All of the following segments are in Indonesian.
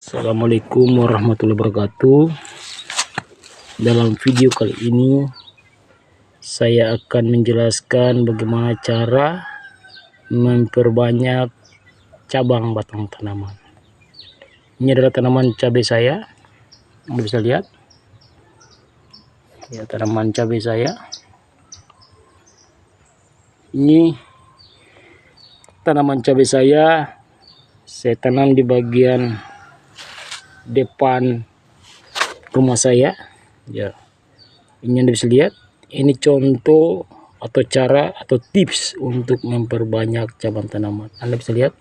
Assalamualaikum warahmatullahi wabarakatuh. Dalam video kali ini saya akan menjelaskan bagaimana cara memperbanyak cabang batang tanaman. Ini adalah tanaman cabai saya, Anda bisa lihat ya, tanaman cabai saya. Ini tanaman cabai saya tanam di bagian depan rumah saya ya. Ini Anda bisa lihat, ini contoh atau cara atau tips untuk memperbanyak cabang tanaman. Anda bisa lihat,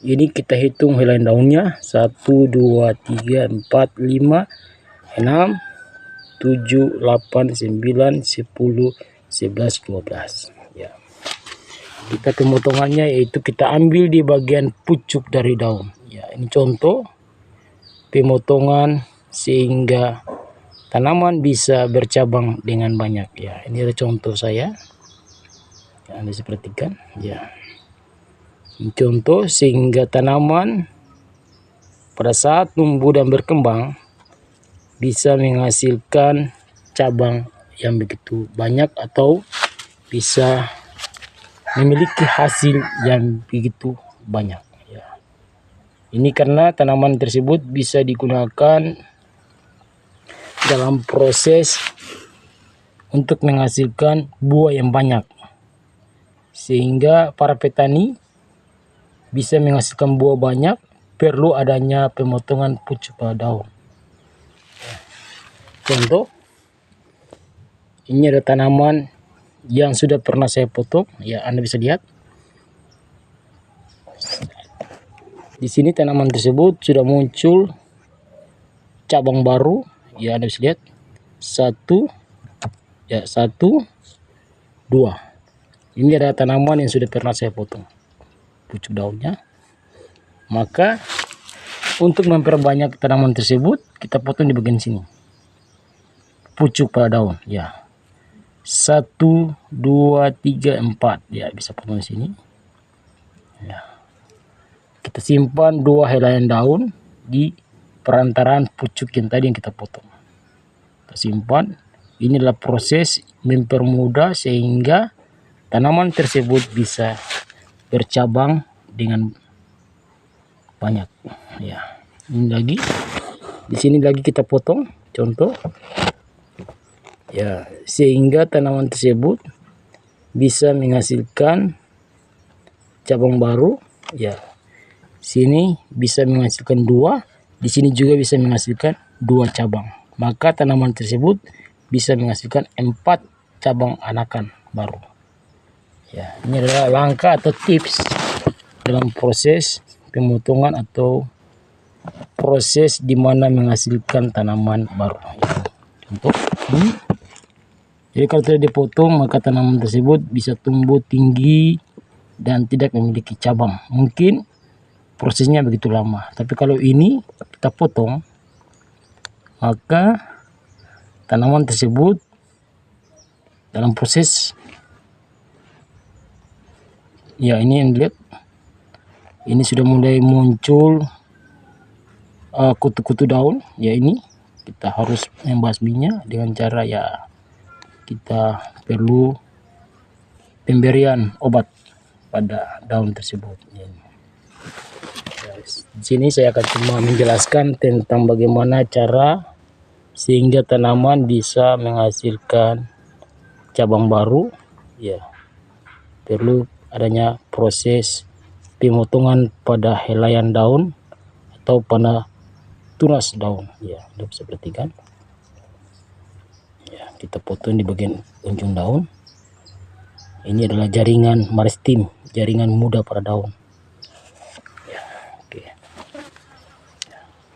ini kita hitung helai daunnya 1 2 3 4 5 6 7 8 9 10 11 12 ya. Kita pemotongannya yaitu kita ambil di bagian pucuk dari daun ya. Ini contoh pemotongan sehingga tanaman bisa bercabang dengan banyak ya. Ini ada contoh saya ya, Anda bisa perhatikan ya. Ini contoh sehingga tanaman pada saat tumbuh dan berkembang bisa menghasilkan cabang yang begitu banyak atau bisa memiliki hasil yang begitu banyak. Ini karena tanaman tersebut bisa digunakan dalam proses untuk menghasilkan buah yang banyak, sehingga para petani bisa menghasilkan buah banyak perlu adanya pemotongan pucuk pada daun. Contoh, ini ada tanaman yang sudah pernah saya potong ya, Anda bisa lihat. Di sini tanaman tersebut sudah muncul cabang baru ya, Anda bisa lihat 1 ya, 1 2. Ini adalah tanaman yang sudah pernah saya potong pucuk daunnya. Maka untuk memperbanyak tanaman tersebut kita potong di bagian sini pucuk pada daun ya, 1 2 3 4 ya, bisa potong di sini ya. Kita simpan 2 helaian daun di perantaraan pucuk yang tadi yang kita potong. Kita simpan. Ini adalah proses mempermudah sehingga tanaman tersebut bisa bercabang dengan banyak ya. Ini lagi, di sini lagi kita potong contoh ya, sehingga tanaman tersebut bisa menghasilkan cabang baru ya. Sini bisa menghasilkan 2, di sini juga bisa menghasilkan 2 cabang. Maka tanaman tersebut bisa menghasilkan 4 cabang anakan baru. Ya, ini adalah langkah atau tips dalam proses pemotongan atau proses di mana menghasilkan tanaman baru. Ya. Contoh ini. Jadi kalau tidak dipotong maka tanaman tersebut bisa tumbuh tinggi dan tidak memiliki cabang. Mungkin prosesnya begitu lama, tapi kalau ini kita potong maka tanaman tersebut dalam proses ya, ini yang lihat, ini sudah mulai muncul kutu-kutu daun ya. Ini kita harus membasminya dengan cara ya, kita perlu pemberian obat pada daun tersebut ya. Di sini saya akan cuma menjelaskan tentang bagaimana cara sehingga tanaman bisa menghasilkan cabang baru ya. Perlu adanya proses pemotongan pada helaian daun atau pada tunas daun ya. Anda bisa perhatikan ya, kita potong di bagian ujung daun. Ini adalah jaringan meristem, jaringan muda pada daun.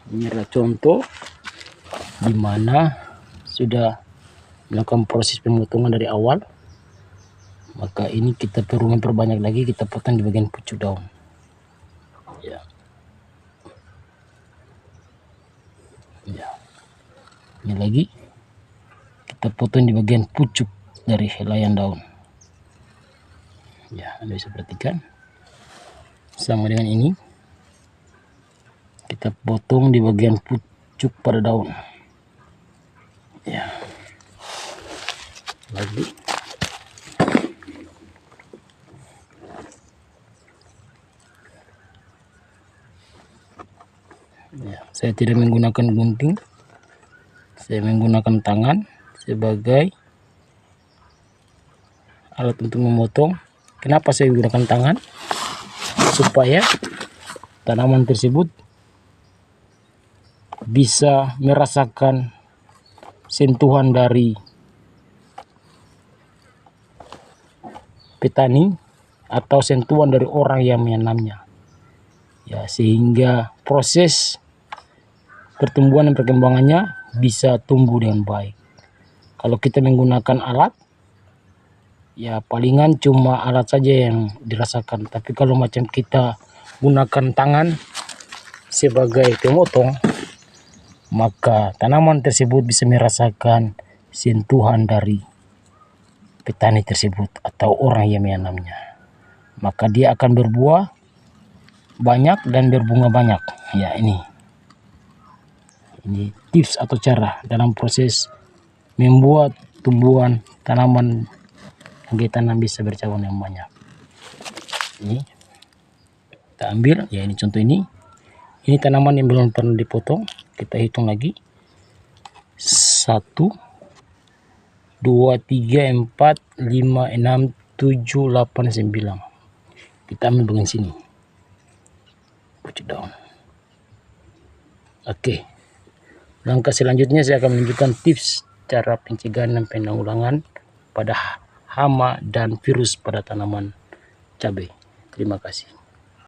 Ini adalah contoh di mana sudah melakukan proses pemotongan dari awal. Maka ini kita perlu memperbanyak lagi, kita potong di bagian pucuk daun. Ya. Ya. Ini lagi kita potong di bagian pucuk dari helaian daun. Ya, Anda bisa perhatikan sama dengan ini. kita potong di bagian pucuk pada daun ya. Lagi ya, saya tidak menggunakan gunting, saya menggunakan tangan sebagai alat untuk memotong. Kenapa saya menggunakan tangan? Supaya tanaman tersebut bisa merasakan sentuhan dari petani atau sentuhan dari orang yang menanamnya ya, sehingga proses pertumbuhan dan perkembangannya bisa tumbuh dengan baik. Kalau kita menggunakan alat ya palingan cuma alat saja yang dirasakan, tapi kalau macam kita gunakan tangan sebagai pemotong, maka tanaman tersebut bisa merasakan sentuhan dari petani tersebut atau orang yang menanamnya. Maka dia akan berbuah banyak dan berbunga banyak ya. Ini tips atau cara dalam proses membuat tumbuhan tanaman yang kita tanam bisa bercabang yang banyak. Ini kita ambil ya, ini contoh ini tanaman yang belum pernah dipotong. Kita hitung lagi 1 2 3 4 5 6 7 8 9. Kita ambil bagian sini pucuk daun. Oke, langkah selanjutnya saya akan menunjukkan tips cara pencegahan dan penanggulangan pada hama dan virus pada tanaman cabai. Terima kasih.